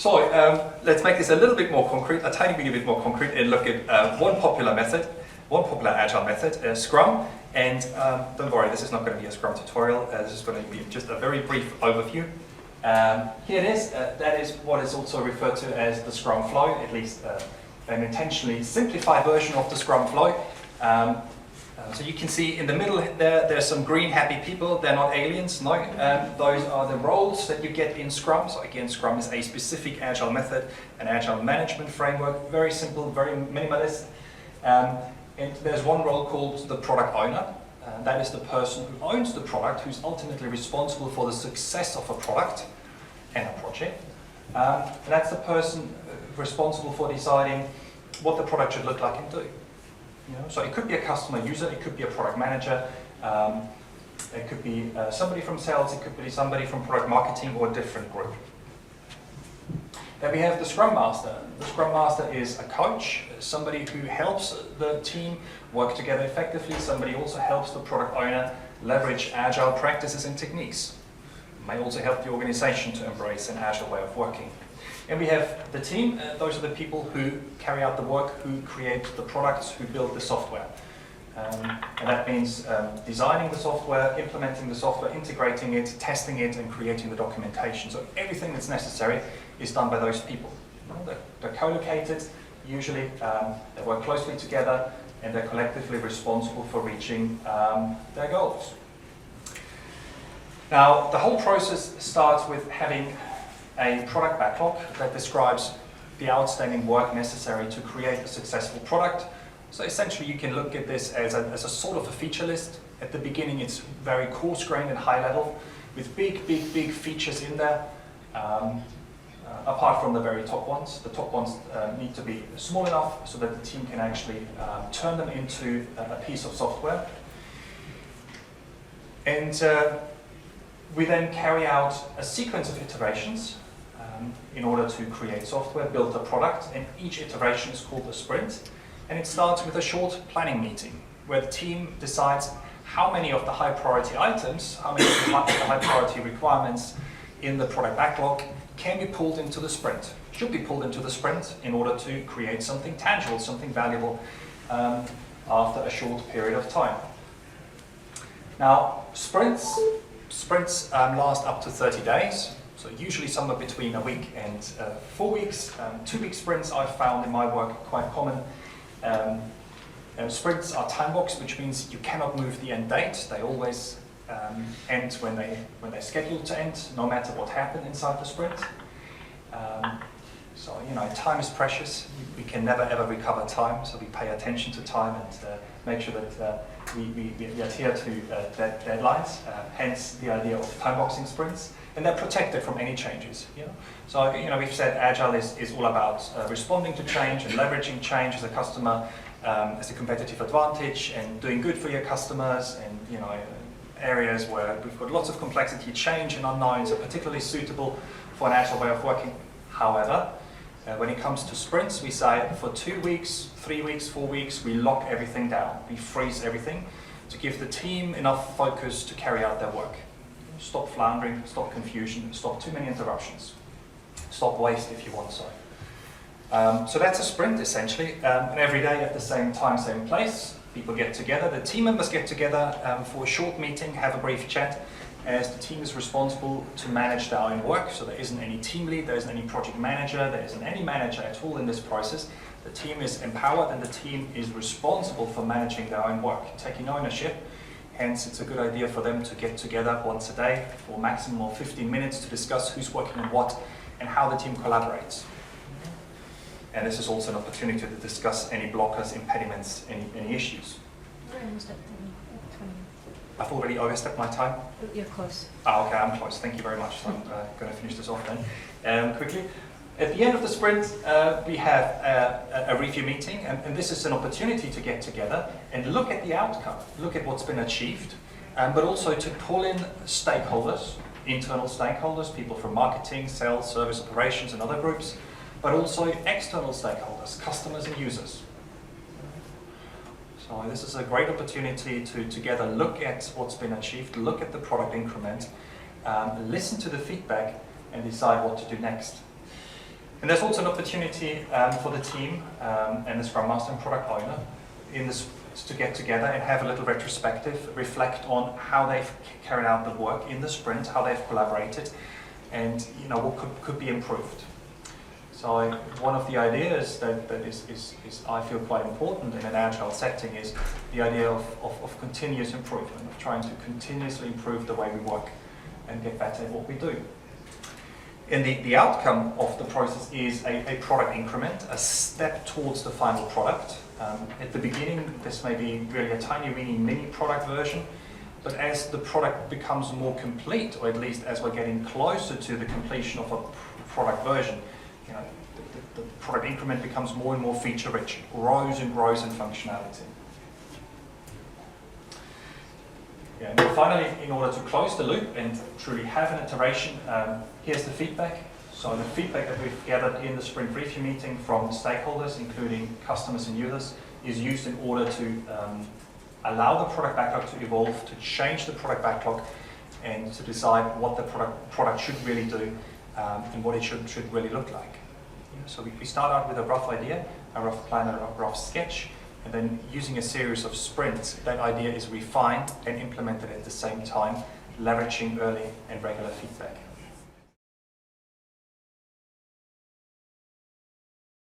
So let's make this a little bit more concrete, a tiny bit more concrete, and look at one popular agile method, Scrum. And don't worry, this is not going to be a Scrum tutorial. This is going to be just a very brief overview. Here it is. That is what is also referred to as the Scrum Flow, at least an intentionally simplified version of the Scrum Flow. So you can see in the middle there's some green happy people. They're not aliens, no. Those are the roles that you get in Scrum. So again, Scrum is a specific agile method, an agile management framework, very simple, very minimalist. And there's one role called the product owner. That is the person who owns the product, who's ultimately responsible for the success of a product and a project. And that's the person responsible for deciding what the product should look like and do. You know, so it could be a customer user, it could be a product manager, it could be somebody from sales, it could be somebody from product marketing or a different group. Then we have the Scrum Master. The Scrum Master is a coach, somebody who helps the team work together effectively. Somebody also helps the product owner leverage agile practices and techniques. May also help the organization to embrace an agile way of working. And we have the team. Those are the people who carry out the work, who create the products, who build the software. And that means designing the software, implementing the software, integrating it, testing it, and creating the documentation. So everything that's necessary is done by those people. They're co-located, usually they work closely together, and they're collectively responsible for reaching their goals. Now, the whole process starts with having a product backlog that describes the outstanding work necessary to create a successful product. So essentially you can look at this as a sort of a feature list. At the beginning it's very coarse-grained and high level with big features in there, apart from the very top ones. The top ones need to be small enough so that the team can actually turn them into a piece of software. And we then carry out a sequence of iterations in order to create software, build a product, and each iteration is called a sprint. And it starts with a short planning meeting where the team decides how many of the high priority items, how many of the high priority requirements in the product backlog can be pulled into the sprint, should be pulled into the sprint in order to create something tangible, something valuable after a short period of time. Now, sprints last up to 30 days. So usually somewhere between a week and 4 weeks. 2-week sprints I've found in my work quite common. Sprints are time boxed, which means you cannot move the end date. They always end when they're scheduled to end, no matter what happened inside the sprint. So, you know, time is precious. We can never ever recover time, so we pay attention to time and make sure that we adhere to deadlines, hence the idea of time boxing sprints. And they're protected from any changes. You know? So, you know, we've said Agile is all about responding to change and leveraging change as a customer, as a competitive advantage, and doing good for your customers. And, you know, areas where we've got lots of complexity, change and unknowns are particularly suitable for an Agile way of working. However, when it comes to sprints, we say for 2 weeks, 3 weeks, 4 weeks, we lock everything down. We freeze everything to give the team enough focus to carry out their work. Stop floundering, stop confusion, stop too many interruptions. Stop waste if you want so. So that's a sprint essentially, and every day at the same time, same place, people get together, the team members get together for a short meeting, have a brief chat, as the team is responsible to manage their own work. So there isn't any team lead, there isn't any project manager, there isn't any manager at all in this process. The team is empowered and the team is responsible for managing their own work, taking ownership. Hence, it's a good idea for them to get together once a day for a maximum of 15 minutes to discuss who's working on what and how the team collaborates. And this is also an opportunity to discuss any blockers, impediments, any issues. I've already overstepped my time? You're close. Okay, I'm close. Thank you very much. So I'm going to finish this off then. Quickly. At the end of the sprint, we have a review meeting, and this is an opportunity to get together and look at the outcome, look at what's been achieved, but also to pull in stakeholders, internal stakeholders, people from marketing, sales, service operations, and other groups, but also external stakeholders, customers and users. So this is a great opportunity to together look at what's been achieved, look at the product increment, listen to the feedback, and decide what to do next. And there's also an opportunity for the team and the Scrum Master and Product Owner in this to get together and have a little retrospective, reflect on how they've carried out the work in the sprint, how they've collaborated, and what could be improved. So one of the ideas that is I feel quite important in an agile setting is the idea of continuous improvement, of trying to continuously improve the way we work and get better at what we do. And the outcome of the process is a product increment, a step towards the final product. At the beginning, this may be really a tiny, weeny mini product version, but as the product becomes more complete, or at least as we're getting closer to the completion of a product version, the product increment becomes more and more feature-rich, grows and grows in functionality. Yeah, and then finally, in order to close the loop and truly have an iteration, here's the feedback. So the feedback that we've gathered in the sprint review meeting from stakeholders, including customers and users, is used in order to allow the product backlog to evolve, to change the product backlog, and to decide what the product should really do and what it should really look like. So we start out with a rough idea, a rough plan, a rough sketch, and then using a series of sprints, that idea is refined and implemented at the same time, leveraging early and regular feedback.